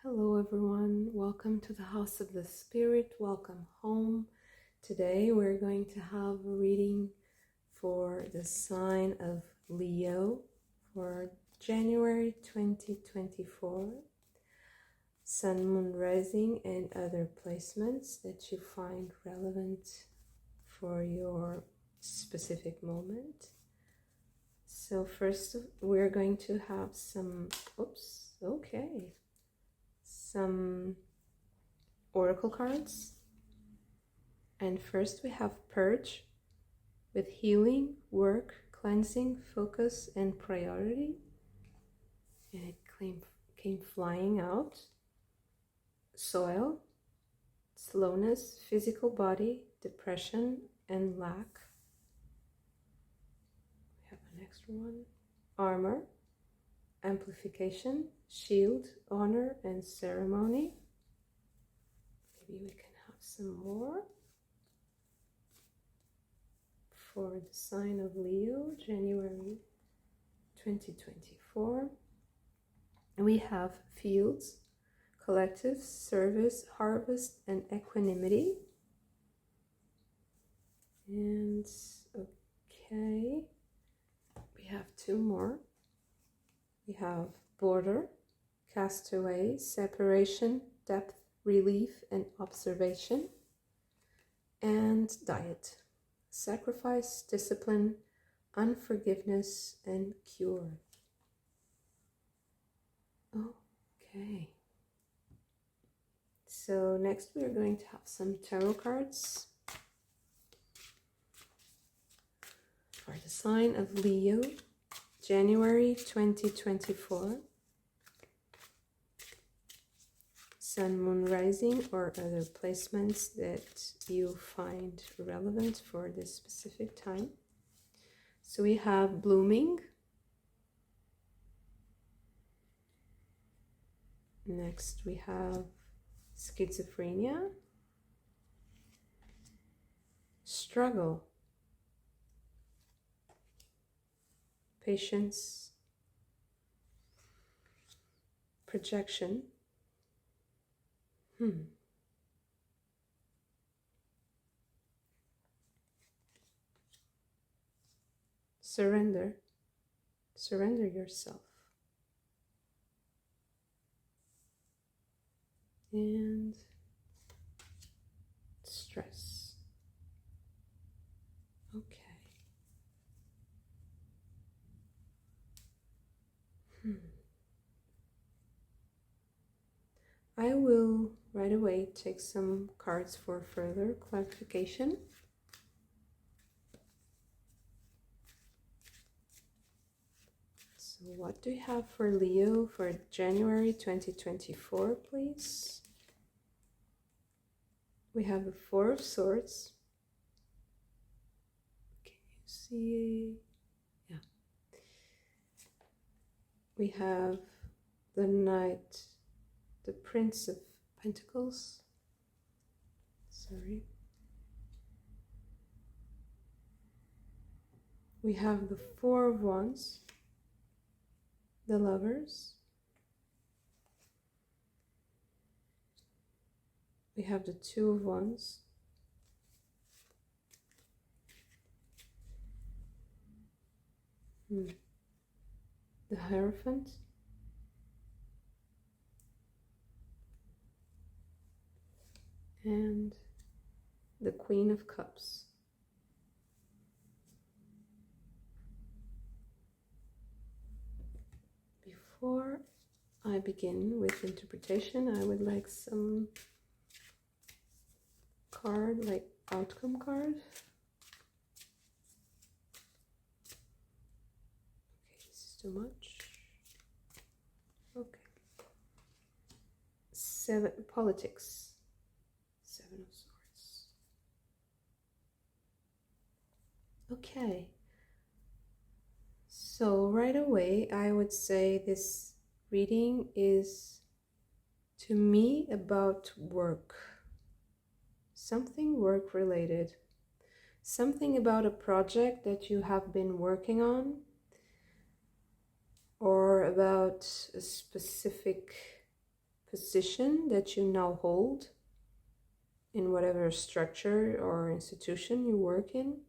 Hello everyone, welcome to the House of the Spirit, welcome home. Today we're going to have a reading for the sign of Leo for January 2024. Sun, Moon, Rising and other placements that you find relevant for your specific moment. So first we're going to have some oracle cards. And first we have Purge with healing, work, cleansing, focus, and priority. And it came flying out. Soil, slowness, physical body, depression, and lack. We have an extra one. Armor, amplification, shield, honor, and ceremony. Maybe we can have some more for the sign of Leo, January 2024. And we have fields, collective, service, harvest, and equanimity. And okay, we have two more. We have border, castaway, separation, depth, relief, and observation. And diet, sacrifice, discipline, unforgiveness, and cure. Okay. So next we are going to have some tarot cards for the sign of Leo, January 2024. Sun, Moon, Rising, or other placements that you find relevant for this specific time. So we have blooming. Next we have schizophrenia, struggle, patience, projection, surrender yourself, and stress. Okay. I will right away take some cards for further clarification. So what do you have for Leo for January 2024, please? We have the Four of Swords. Can you see? Yeah. We have the Knight, the Prince of Pentacles. Sorry. We have the Four of Wands, the Lovers. We have the Two of Wands. The Hierophant. And the Queen of Cups. Before I begin with interpretation, I would like some card, like outcome card. Okay, this is too much. Okay. Politics. Seven of Swords. Okay. So right away, I would say this reading is, to me, about work. Something work related. Something about a project that you have been working on, or about a specific position that you now hold in whatever structure or institution you work in.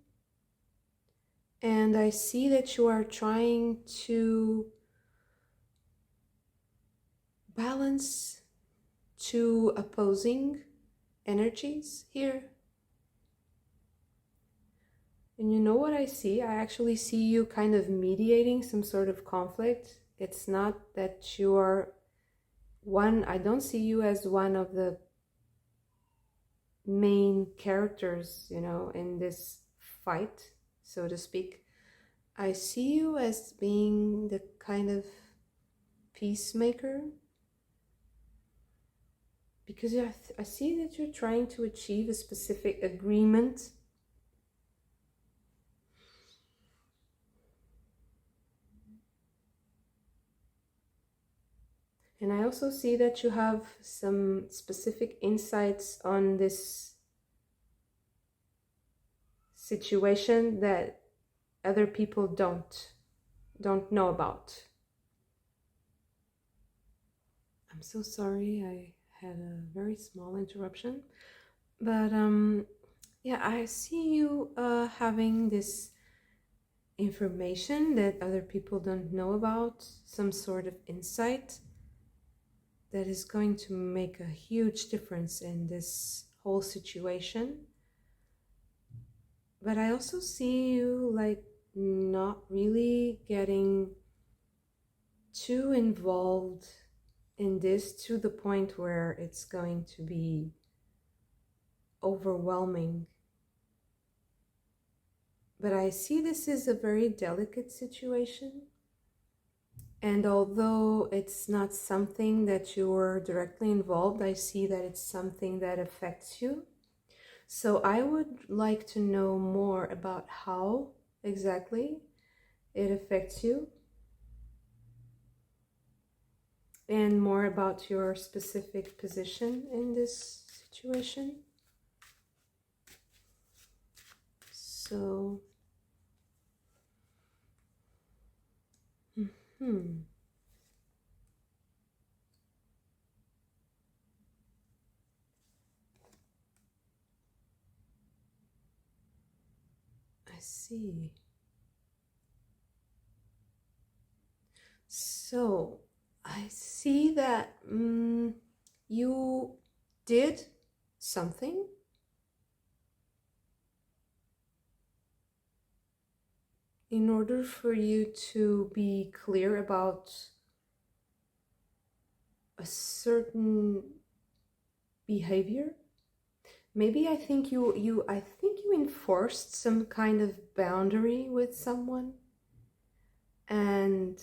And I see that you are trying to balance two opposing energies here. And you know what I see? I actually see you kind of mediating some sort of conflict. It's not that you are one, I don't see you as one of the main characters, you know, in this fight, so to speak. I see you as being the kind of peacemaker, because I see that you're trying to achieve a specific agreement. And I also see that you have some specific insights on this situation that other people don't know about. I'm so sorry, I had a very small interruption. But yeah, I see you having this information that other people don't know about, some sort of insight that is going to make a huge difference in this whole situation. But I also see you like not really getting too involved in this to the point where it's going to be overwhelming. But I see this is a very delicate situation. And although it's not something that you're directly involved, I see that it's something that affects you. So I would like to know more about how exactly it affects you, and more about your specific position in this situation. So, I see. So, I see that you did something in order for you to be clear about a certain behavior. Maybe I think you enforced some kind of boundary with someone, and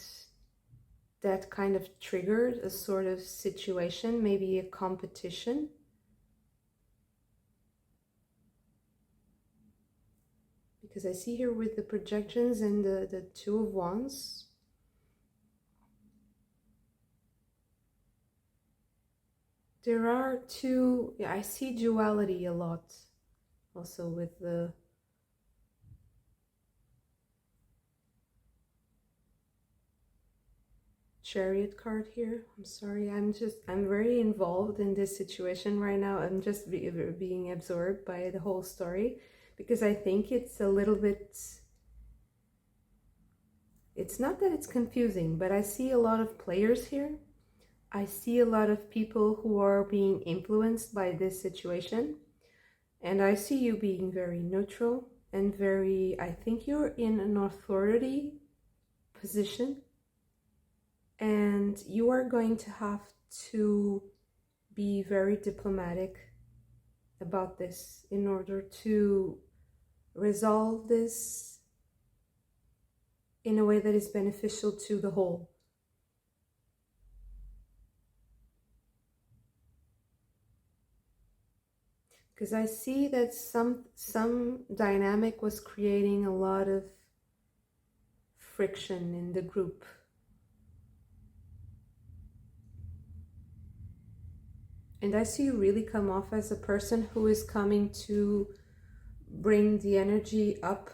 that kind of triggered a sort of situation, maybe a competition. Because I see here with the projections and the Two of Wands, there are two, I see duality a lot, also with the Chariot card here. I'm sorry, I'm very involved in this situation right now. I'm just being absorbed by the whole story, because I think it's a little bit, it's not that it's confusing, but I see a lot of players here. I see a lot of people who are being influenced by this situation, and I see you being very neutral and very, I think you're in an authority position, and you are going to have to be very diplomatic about this in order to resolve this in a way that is beneficial to the whole. Because I see that some dynamic was creating a lot of friction in the group. And I see you really come off as a person who is coming to bring the energy up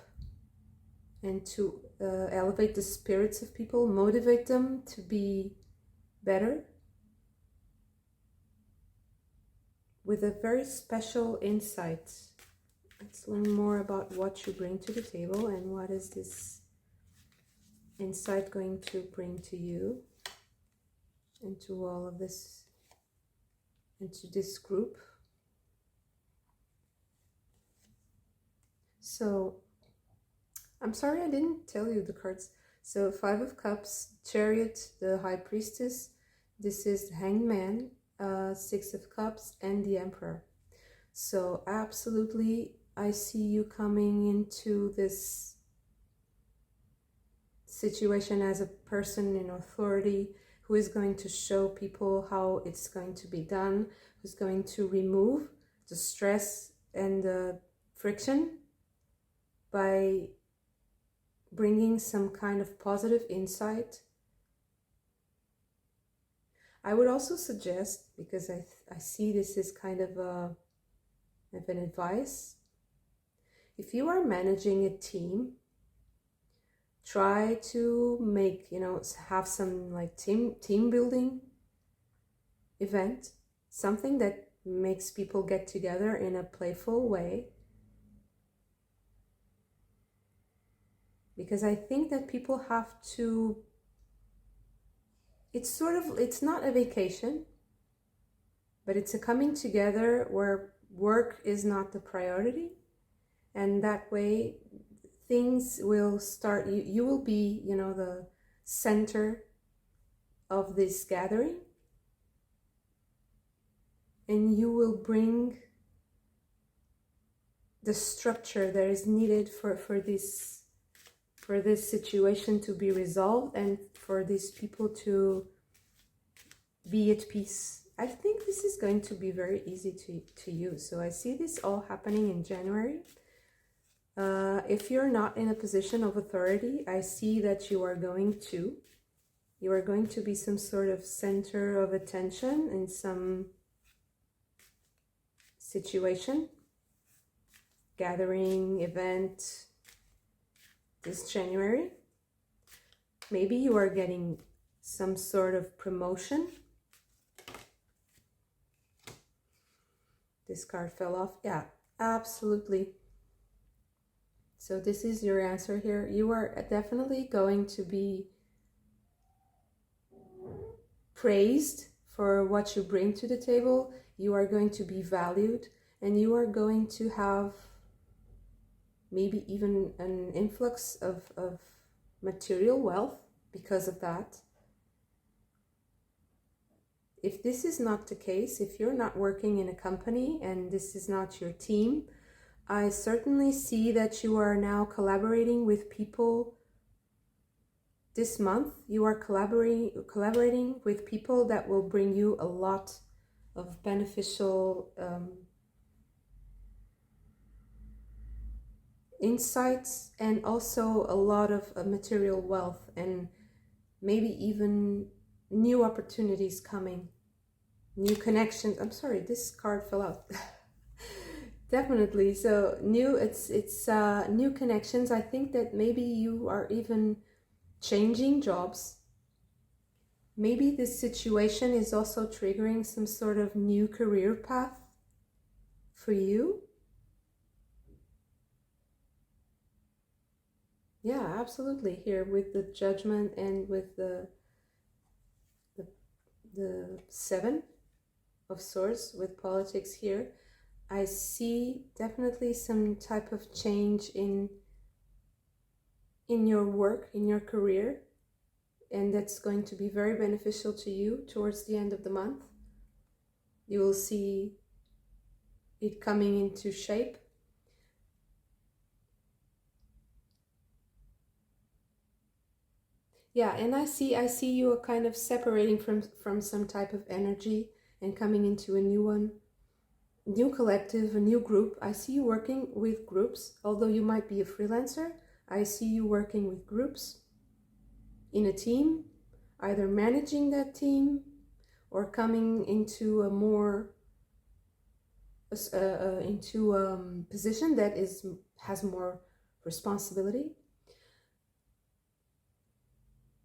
and to elevate the spirits of people, motivate them to be better. with a very special insight. Let's learn more about what you bring to the table and what is this insight going to bring to you and to all of this, and to this group. So, I'm sorry I didn't tell you the cards. So, Five of Cups, Chariot, the High Priestess. This is the Hanged Man, Six of Cups, and the Emperor. So, absolutely, I see you coming into this situation as a person in authority who is going to show people how it's going to be done, who's going to remove the stress and the friction by bringing some kind of positive insight. I would also suggest, because I see this as kind of an advice, if you are managing a team, try to make, have some like team building event, something that makes people get together in a playful way. Because I think that people have to, it's not a vacation, but it's a coming together where work is not the priority. And that way things will start, you will be, the center of this gathering. And you will bring the structure that is needed for this situation to be resolved and for these people to be at peace. I think this is going to be very easy to use. So I see this all happening in January. If you're not in a position of authority, I see that you are going to be some sort of center of attention in some situation, gathering, event, this January. Maybe you are getting some sort of promotion. This card fell off. Yeah, absolutely. So this is your answer here. You are definitely going to be praised for what you bring to the table. You are going to be valued, and you are going to have maybe even an influx of material wealth because of that. If this is not the case, if you're not working in a company and this is not your team, I certainly see that you are now collaborating with people. This month, you are collaborating with people that will bring you a lot of beneficial insights, and also a lot of material wealth, and maybe even new opportunities coming, new connections. I'm sorry, this card fell out. Definitely. So it's new connections. I think that maybe you are even changing jobs. Maybe this situation is also triggering some sort of new career path for you. Yeah, absolutely. Here with the Judgment and with the Seven of Swords with politics here, I see definitely some type of change in your work, in your career, and that's going to be very beneficial to you towards the end of the month. You will see it coming into shape. Yeah, and I see you are kind of separating from some type of energy and coming into a new one, new collective, a new group. I see you working with groups. Although you might be a freelancer, I see you working with groups in a team, either managing that team or coming into a more position that has more responsibility.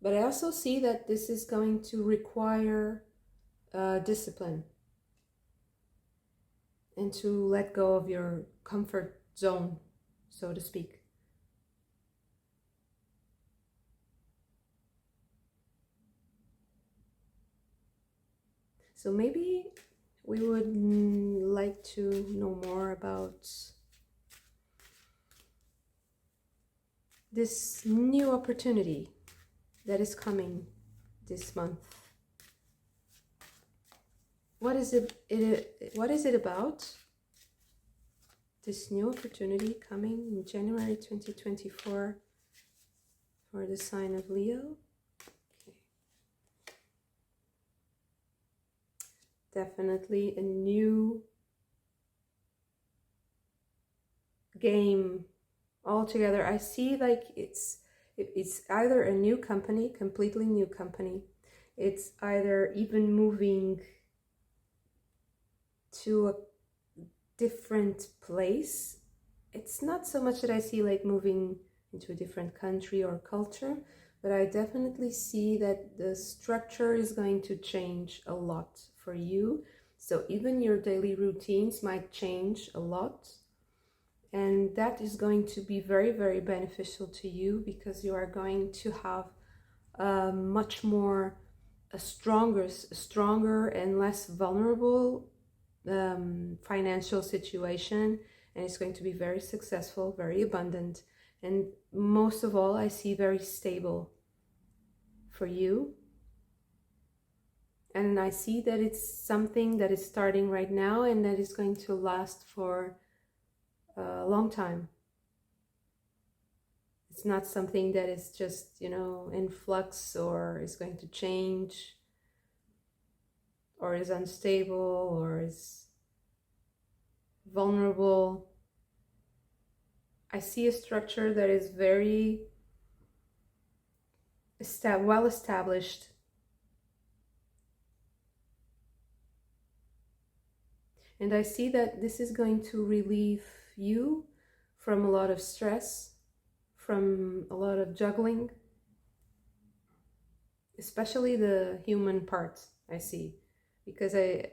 But I also see that this is going to require discipline. and to let go of your comfort zone, so to speak. So maybe we would like to know more about this new opportunity that is coming this month. What is it about? This new opportunity coming in January 2024 for the sign of Leo. Okay. Definitely a new game altogether. I see like it's either a new company, completely new company. It's either even moving to a different place. It's not so much that I see like moving into a different country or culture, but I definitely see that the structure is going to change a lot for you. So even your daily routines might change a lot. And that is going to be very, very beneficial to you, because you are going to have a stronger and less vulnerable financial situation, and it's going to be very successful, very abundant, and most of all, I see very stable for you. And I see that it's something that is starting right now and that is going to last for a long time. It's not something that is just, in flux, or is going to change, or is unstable, or is vulnerable. I see a structure that is very well established. And I see that this is going to relieve you from a lot of stress, from a lot of juggling, especially the human part, I see. Because I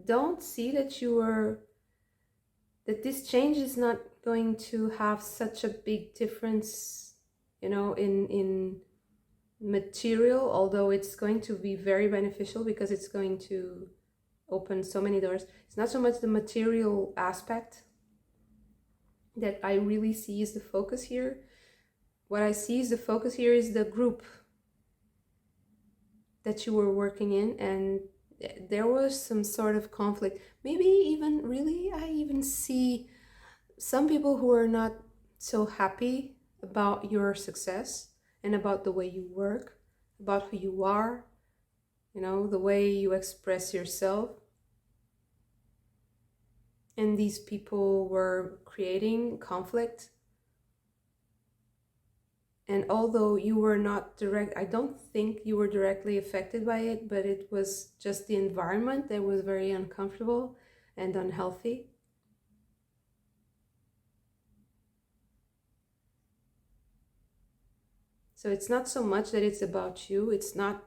don't see that this change is not going to have such a big difference, in material, although it's going to be very beneficial because it's going to open so many doors. It's not so much the material aspect that I really see is the focus here. What I see is the focus here is the group that you were working in, and there was some sort of conflict. Maybe even really, I even see some people who are not so happy about your success and about the way you work, about who you are, the way you express yourself. And these people were creating conflict. And although you were not I don't think you were directly affected by it, but it was just the environment that was very uncomfortable and unhealthy. So it's not so much that it's about you. It's not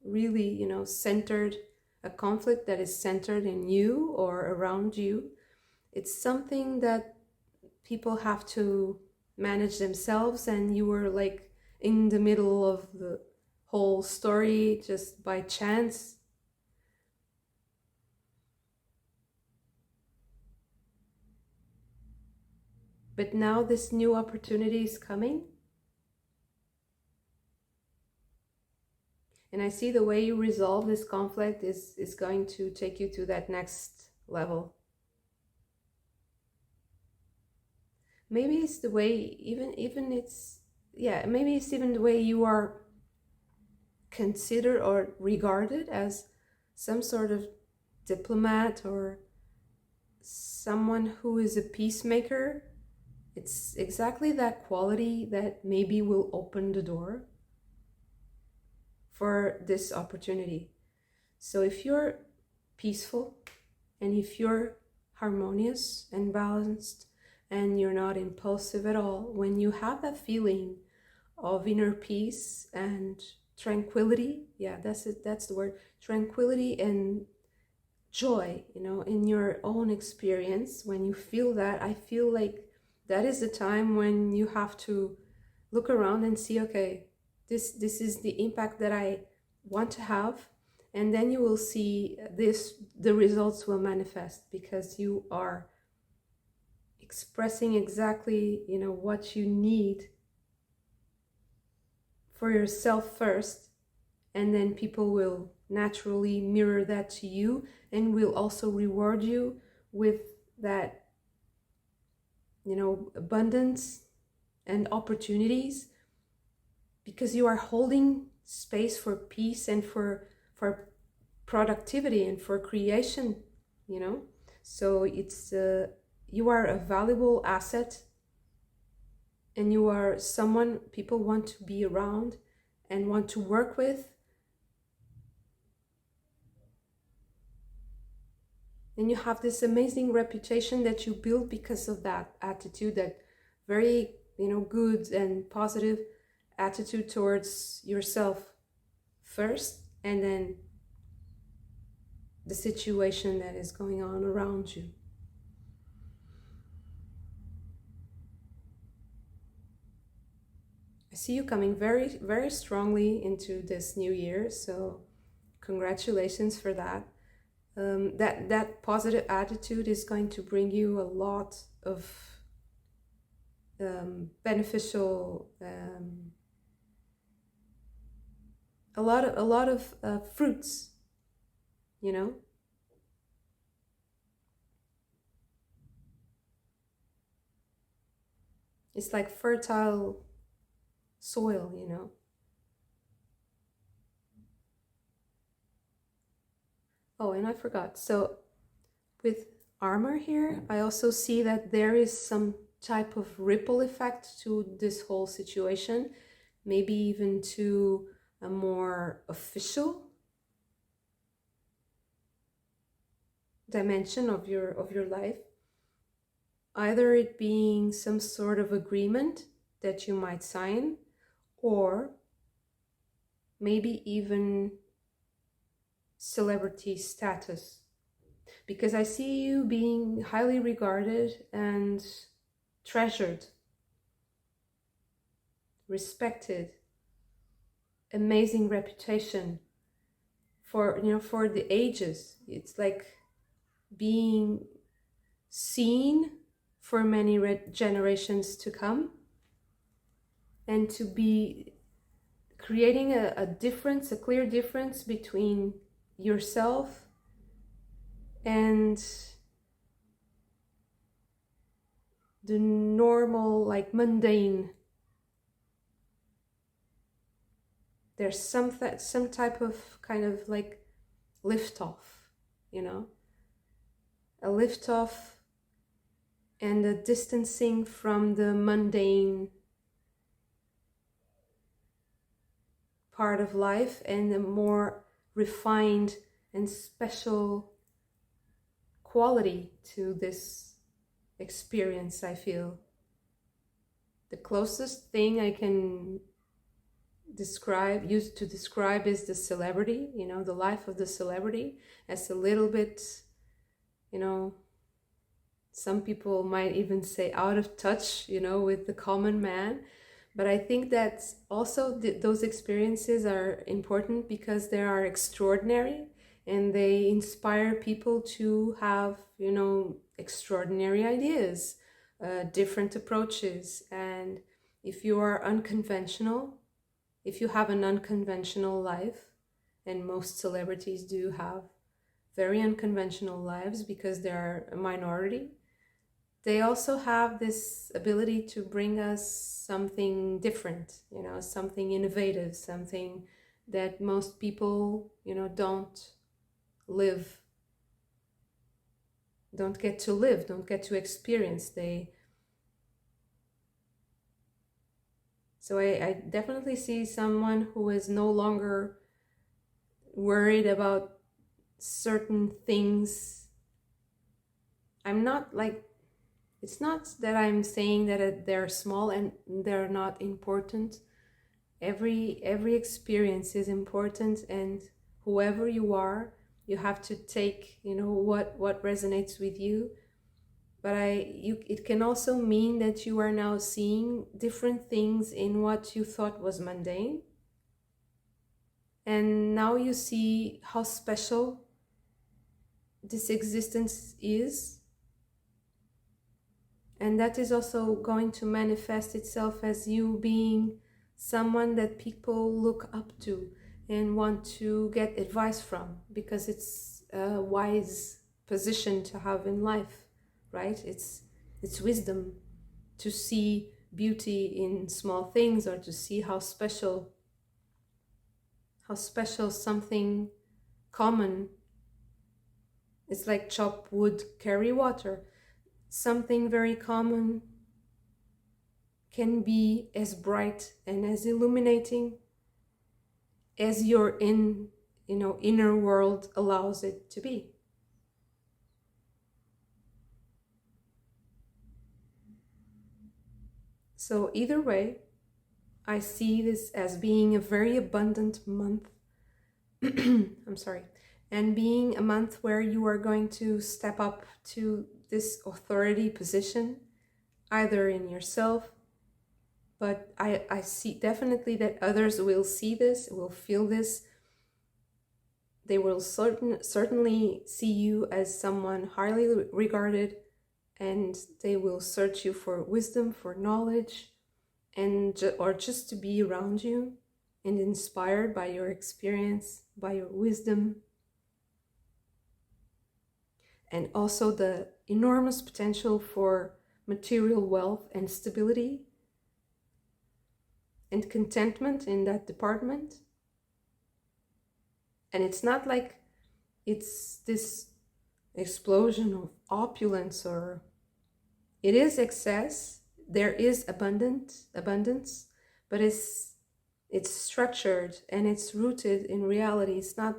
really, centered, a conflict that is centered in you or around you. It's something that people have to manage themselves, and you were like in the middle of the whole story just by chance. But now this new opportunity is coming. And I see the way you resolve this conflict is going to take you to that next level. Maybe it's the way, maybe it's even the way you are considered or regarded as some sort of diplomat or someone who is a peacemaker. It's exactly that quality that maybe will open the door for this opportunity. So if you're peaceful and if you're harmonious and balanced and you're not impulsive at all, when you have that feeling of inner peace and tranquility, that's the word, tranquility and joy, you know, in your own experience. When you feel that, I feel like that is the time when you have to look around and see, okay, this is the impact that I want to have, and then you will see the results will manifest, because you are expressing exactly, you know, what you need for yourself first, and then people will naturally mirror that to you and will also reward you with that, you know, abundance and opportunities, because you are holding space for peace and for productivity and for creation, you know. So it's you are a valuable asset, and you are someone people want to be around and want to work with. And you have this amazing reputation that you build because of that attitude, that very, you know, good and positive attitude towards yourself first, and then the situation that is going on around you. I see you coming very, very strongly into this new year, so congratulations for that. That positive attitude is going to bring you a lot of beneficial, a lot of fruits, you know. It's like fertile soil, you know. Oh, and I forgot. So with armor here, I also see that there is some type of ripple effect to this whole situation, maybe even to a more official dimension of your life. Either it being some sort of agreement that you might sign, or maybe even celebrity status, because I see you being highly regarded and treasured, respected, amazing reputation for, you know, for the ages. It's like being seen for many generations to come, and to be creating a difference, a clear difference between yourself and the normal, like mundane. There's some type of kind of like lift off, you know, a lift off and a distancing from the mundane part of life, and a more refined and special quality to this experience. I feel the closest thing I can use to describe is the celebrity, you know, the life of the celebrity, as a little bit, you know, some people might even say out of touch, you know, with the common man. But I think that also those experiences are important because they are extraordinary, and they inspire people to have, you know, extraordinary ideas, different approaches. And if you are unconventional, if you have an unconventional life, and most celebrities do have very unconventional lives because they are a minority, they also have this ability to bring us something different, you know, something innovative, something that most people, you know, don't get to live, don't get to experience. So I definitely see someone who is no longer worried about certain things. I'm not like, it's not that I'm saying that they're small and they're not important. Every experience is important, and whoever you are, You have to take, what resonates with you. But it can also mean that you are now seeing different things in what you thought was mundane. And now you see how special this existence is. And that is also going to manifest itself as you being someone that people look up to and want to get advice from, because it's a wise position to have in life, right? It's wisdom to see beauty in small things, or to see how special something common. It's like chop wood, carry water. Something very common can be as bright and as illuminating as your inner world allows it to be. So either way, I see this as being a very abundant month. I'm sorry. And being a month where you are going to step up to this authority position, either in yourself, but I see definitely that others will see this, will feel this. They will certainly see you as someone highly regarded, and they will search you for wisdom, for knowledge, or just to be around you and inspired by your experience, by your wisdom. And also the enormous potential for material wealth and stability and contentment in that department. And it's not like it's this explosion of opulence, or it is excess. There is abundance, but it's structured and it's rooted in reality. It's not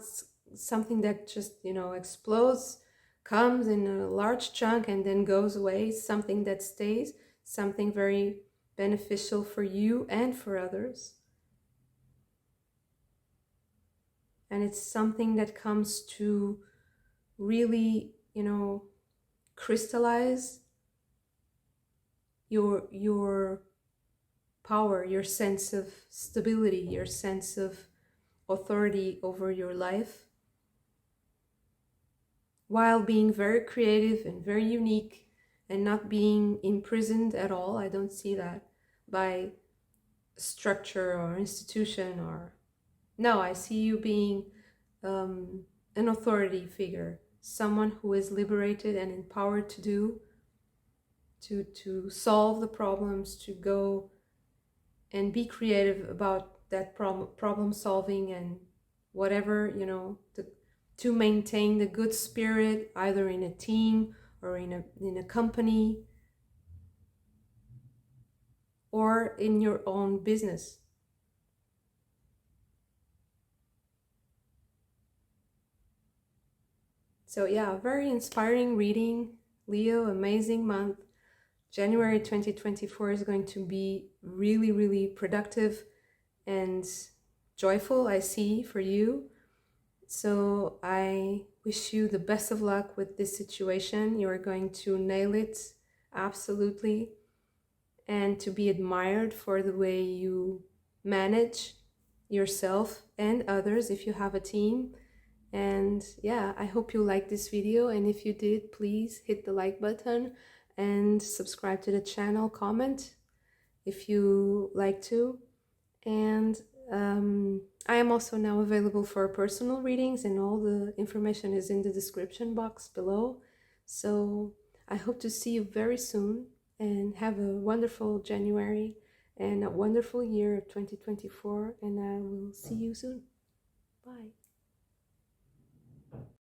something that just, explodes, comes in a large chunk and then goes away. It's something that stays, something very beneficial for you and for others. And it's something that comes to really, crystallize your power, your sense of stability, your sense of authority over your life, while being very creative and very unique and not being imprisoned at all. I don't see that by structure or institution or... No, I see you being an authority figure, someone who is liberated and empowered to solve the problems, to go and be creative about that problem solving, and whatever, to maintain the good spirit, either in a team or in a company or in your own business. So yeah, very inspiring reading, Leo. Amazing month. January 2024 is going to be really, really productive and joyful, I see, for you. So I wish you the best of luck with this situation. You are going to nail it, absolutely. And to be admired for the way you manage yourself and others if you have a team. And yeah, I hope you liked this video, and if you did, please hit the like button and subscribe to the channel, comment if you like to. And I am also now available for personal readings, and all the information is in the description box below. So I hope to see you very soon, and have a wonderful January and a wonderful year of 2024, and I will see you soon. Bye.